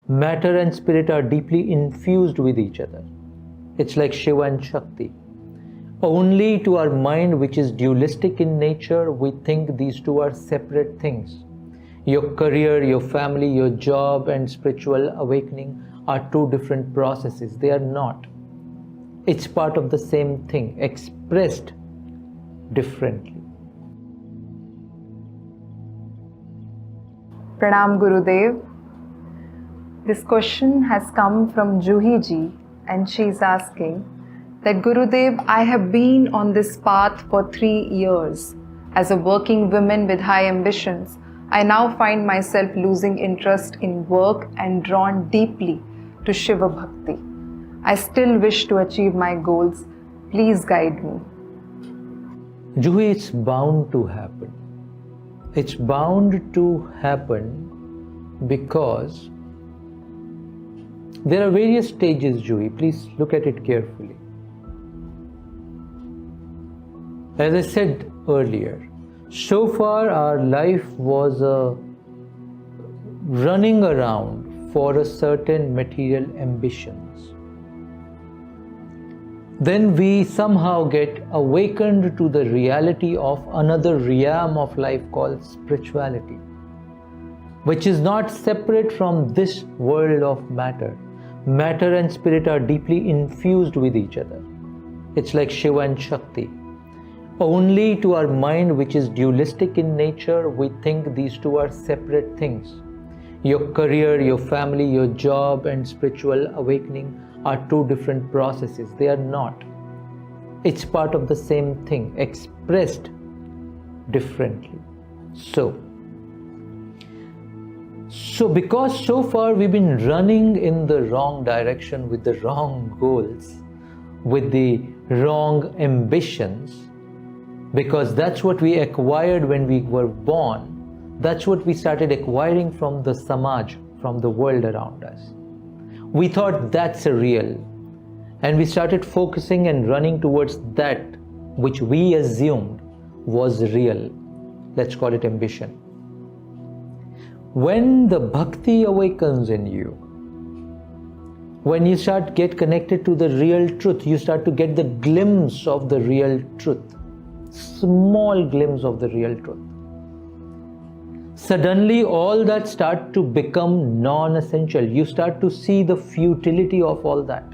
Matter and spirit are deeply infused with each other. It's like Shiva and Shakti. Only to our mind, which is dualistic in nature, we think these two are separate things. Your career, your family, your job and spiritual awakening are two different processes. They are not. It's part of the same thing, expressed differently. Pranam Gurudev. This question has come from Juhi ji, and she is asking that Gurudev, I have been on this path for 3 years. As a working woman with high ambitions, I now find myself losing interest in work and drawn deeply to Shiva Bhakti. I still wish to achieve my goals. Please guide me. Juhi, it's bound to happen. It's bound to happen because there are various stages, Juhi. Please look at it carefully. As I said earlier, so far our life was running around for a certain material ambitions. Then we somehow get awakened to the reality of another realm of life called spirituality, which is not separate from this world of matter. Matter and spirit are deeply infused with each other. It's like Shiva and Shakti. Only to our mind, which is dualistic in nature, we think these two are separate things. Your career, your family, your job and spiritual awakening are two different processes. They are not. It's part of the same thing, expressed differently. So because so far we've been running in the wrong direction with the wrong goals, with the wrong ambitions, because that's what we acquired when we were born, that's what we started acquiring from the samaj, from the world around us. We thought that's a real, and we started focusing and running towards that which we assumed was real. Let's call it ambition. When the bhakti awakens in you, when you get connected to the real truth, you start to get the glimpse of the real truth, small glimpse of the real truth. Suddenly all that start to become non-essential. You start to see the futility of all that.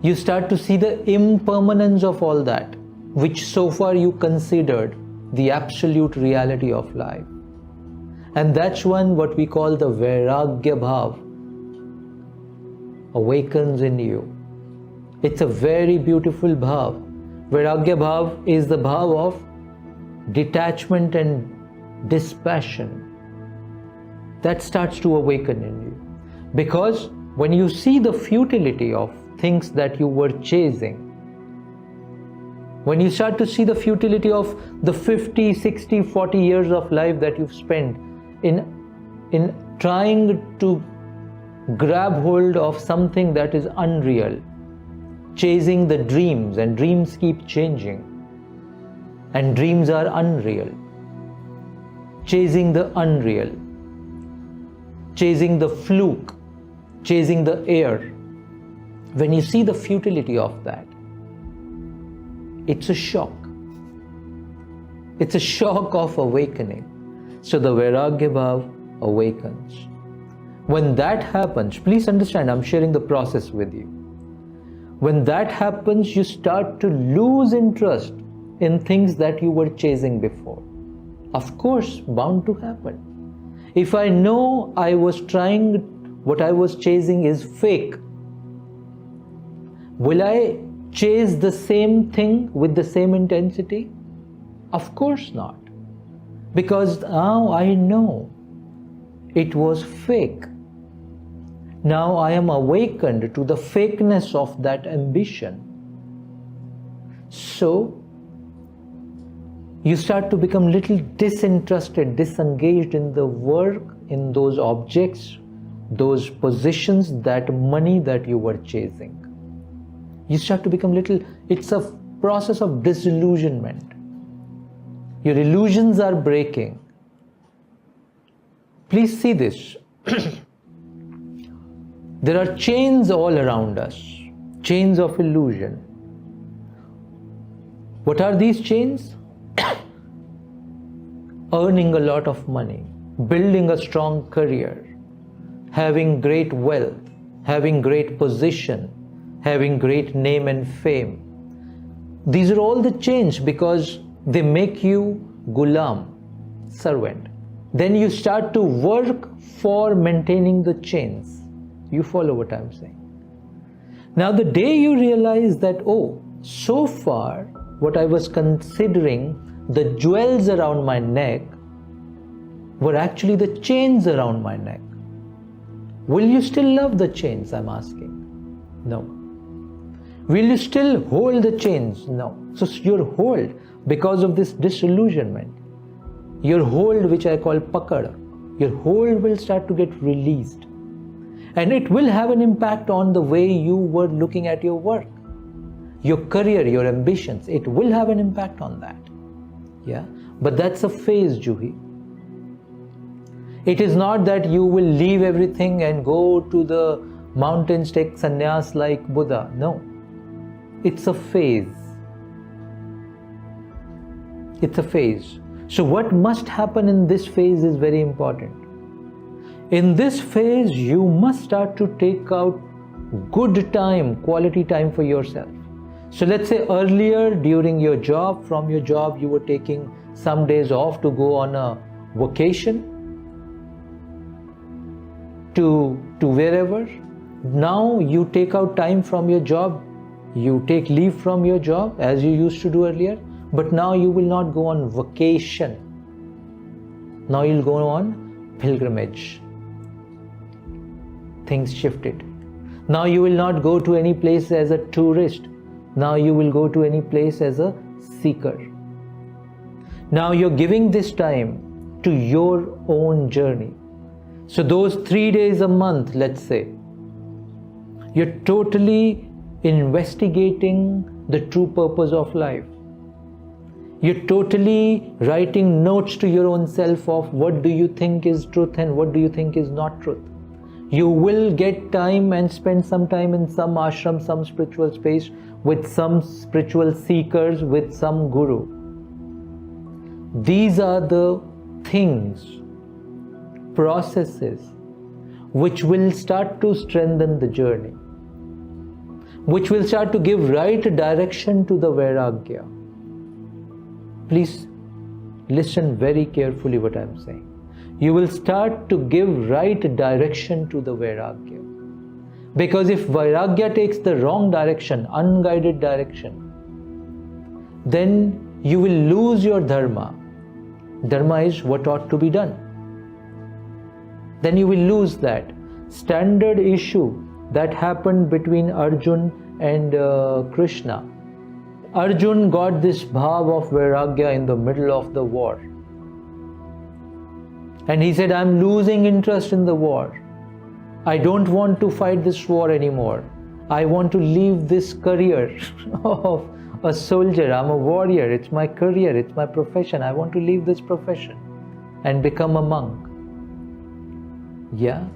You start to see the impermanence of all that, which so far you considered the absolute reality of life. And that's when what we call the vairagya bhav awakens in you. It's a very beautiful bhav. Vairagya bhav is the bhav of detachment and dispassion. That starts to awaken in you. Because when you see the futility of things that you were chasing, when you start to see the futility of the 50, 60, 40 years of life that you've spent in trying to grab hold of something that is unreal, chasing the dreams, and dreams keep changing, and dreams are unreal, chasing the unreal, chasing the fluke, chasing the air. When you see the futility of that, it's a shock. It's a shock of awakening. So the vairagya bhav awakens. When that happens, please understand, I'm sharing the process with you. When that happens, you start to lose interest in things that you were chasing before. Of course, bound to happen. If I know I was trying, what I was chasing is fake, will I chase the same thing with the same intensity? Of course not. Because now I know it was fake. Now I am awakened to the fakeness of that ambition. So you start to become little disinterested, disengaged in the work, in those objects, those positions, that money that you were chasing. You start to become little, it's a process of disillusionment. Your illusions are breaking. Please see this. There are chains all around us, chains of illusion. What are these chains? Earning a lot of money, building a strong career, having great wealth, having great position, having great name and fame. These are all the chains because they make you gulam, servant. Then you start to work for maintaining the chains. You follow what I'm saying? Now the day you realize that, oh, so far what I was considering the jewels around my neck were actually the chains around my neck. Will you still love the chains, I'm asking? No. Will you still hold the chains? No. So your hold, because of this disillusionment, your hold, which I call pakad, your hold will start to get released. And it will have an impact on the way you were looking at your work, your career, your ambitions. It will have an impact on that. Yeah. But that's a phase, Juhi. It is not that you will leave everything and go to the mountains, take sannyas like Buddha. No. It's a phase. It's a phase. So what must happen in this phase is very important. In this phase, you must start to take out good time, quality time for yourself. So let's say earlier during your job, from your job, you were taking some days off to go on a vacation to wherever. Now you take out time from your job, you take leave from your job as you used to do earlier, but now you will not go on vacation. Now you'll go on pilgrimage. Things shifted. Now you will not go to any place as a tourist. Now you will go to any place as a seeker. Now you're giving this time to your own journey. So those 3 days a month, let's say, you're totally investigating the true purpose of life. You're totally writing notes to your own self of what do you think is truth and what do you think is not truth. You will get time and spend some time in some ashram, some spiritual space with some spiritual seekers, with some guru. These are the things, processes, which will start to strengthen the journey, which will start to give right direction to the vairagya. Please listen very carefully what I am saying. You will start to give right direction to the vairagya. Because if vairagya takes the wrong direction, unguided direction, then you will lose your dharma. Dharma is what ought to be done. Then you will lose that. Standard issue that happened between Arjun and Krishna. Arjun got this bhav of vairagya in the middle of the war. And he said, I'm losing interest in the war. I don't want to fight this war anymore. I want to leave this career of a soldier. I'm a warrior. It's my career. It's my profession. I want to leave this profession and become a monk. Yeah?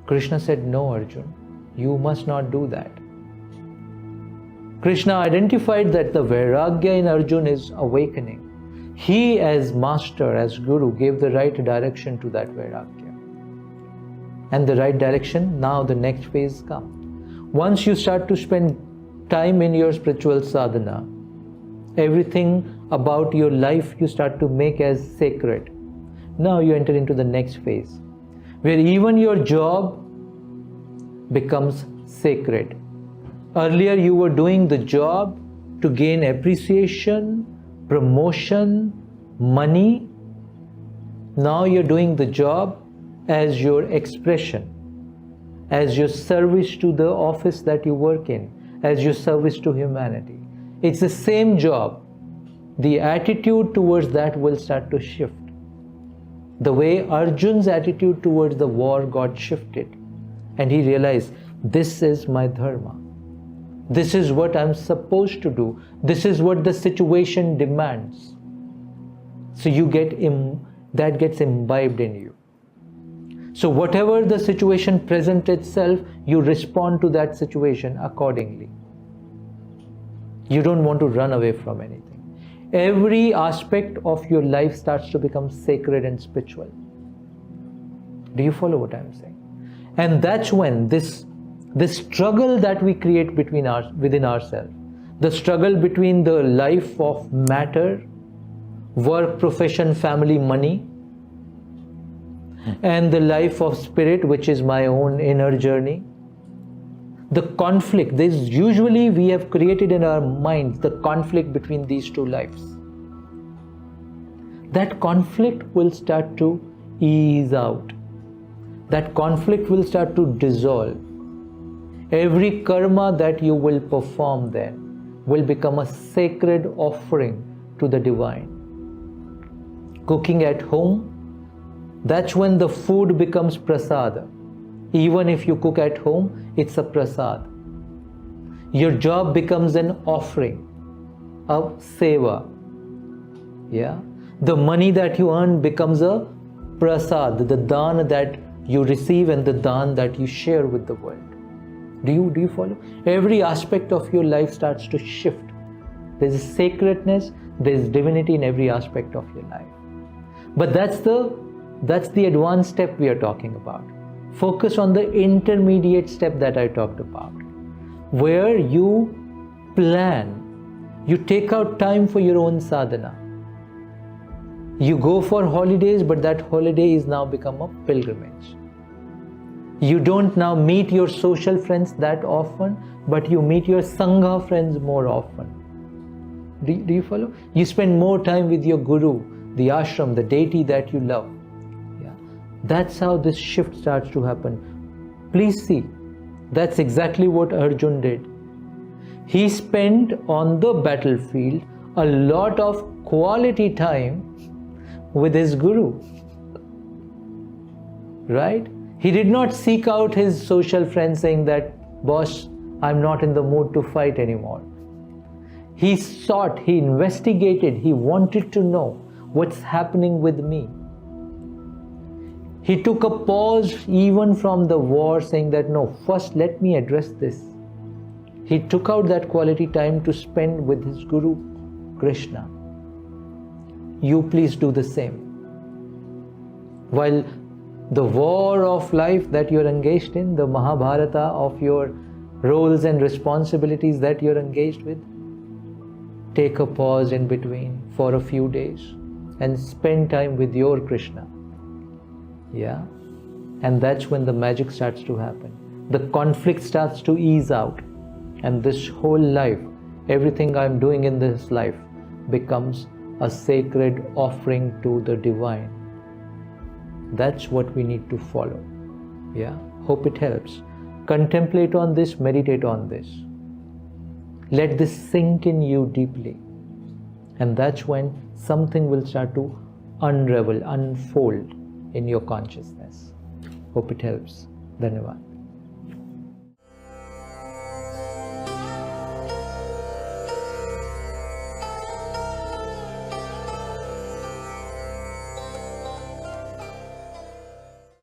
Krishna said, no, Arjun. You must not do that. Krishna identified that the vairagya in Arjun is awakening. He as master, as guru, gave the right direction to that vairagya. And the right direction, now the next phase comes. Once you start to spend time in your spiritual sadhana, everything about your life you start to make as sacred. Now you enter into the next phase, where even your job becomes sacred. Earlier you were doing the job to gain appreciation, promotion, money. Now you're doing the job as your expression, as your service to the office that you work in, as your service to humanity. It's the same job. The attitude towards that will start to shift. The way Arjun's attitude towards the war got shifted, and he realized, this is my dharma. This is what I'm supposed to do. This is what the situation demands. So you get that gets imbibed in you. So whatever the situation presents itself, you respond to that situation accordingly. You don't want to run away from anything. Every aspect of your life starts to become sacred and spiritual. Do you follow what I'm saying? And that's when this struggle that we create within ourselves, the struggle between the life of matter, work, profession, family, money, and the life of spirit, which is my own inner journey. The conflict, usually we have created in our minds the conflict between these two lives. That conflict will start to ease out. That conflict will start to dissolve. Every karma that you will perform then will become a sacred offering to the divine. Cooking at home, that's when the food becomes prasada. Even if you cook at home, it's a prasad. Your job becomes an offering, a seva. Yeah? The money that you earn becomes a prasad, the dana that you receive and the dana that you share with the world. Do you follow? Every aspect of your life starts to shift. There's a sacredness, there's divinity in every aspect of your life. But that's the advanced step we are talking about. Focus on the intermediate step that I talked about, where you plan, you take out time for your own sadhana. You go for holidays, but that holiday is now become a pilgrimage. You don't now meet your social friends that often, but you meet your sangha friends more often. Do you follow? You spend more time with your guru, the ashram, the deity that you love. Yeah. That's how this shift starts to happen. Please see, that's exactly what Arjun did. He spent on the battlefield a lot of quality time with his guru. Right? He did not seek out his social friends saying that, boss, I'm not in the mood to fight anymore. He sought, he investigated, he wanted to know what's happening with me. He took a pause even from the war saying that, no, first let me address this. He took out that quality time to spend with his guru, Krishna. You please do the same. While the war of life that you're engaged in, the Mahabharata of your roles and responsibilities that you're engaged with, take a pause in between for a few days and spend time with your Krishna. Yeah? And that's when the magic starts to happen. The conflict starts to ease out. And this whole life, everything I'm doing in this life becomes a sacred offering to the divine. That's what we need to follow. Yeah? Hope it helps. Contemplate on this, meditate on this. Let this sink in you deeply. And that's when something will start to unravel, unfold in your consciousness. Hope it helps. Dhanyavad.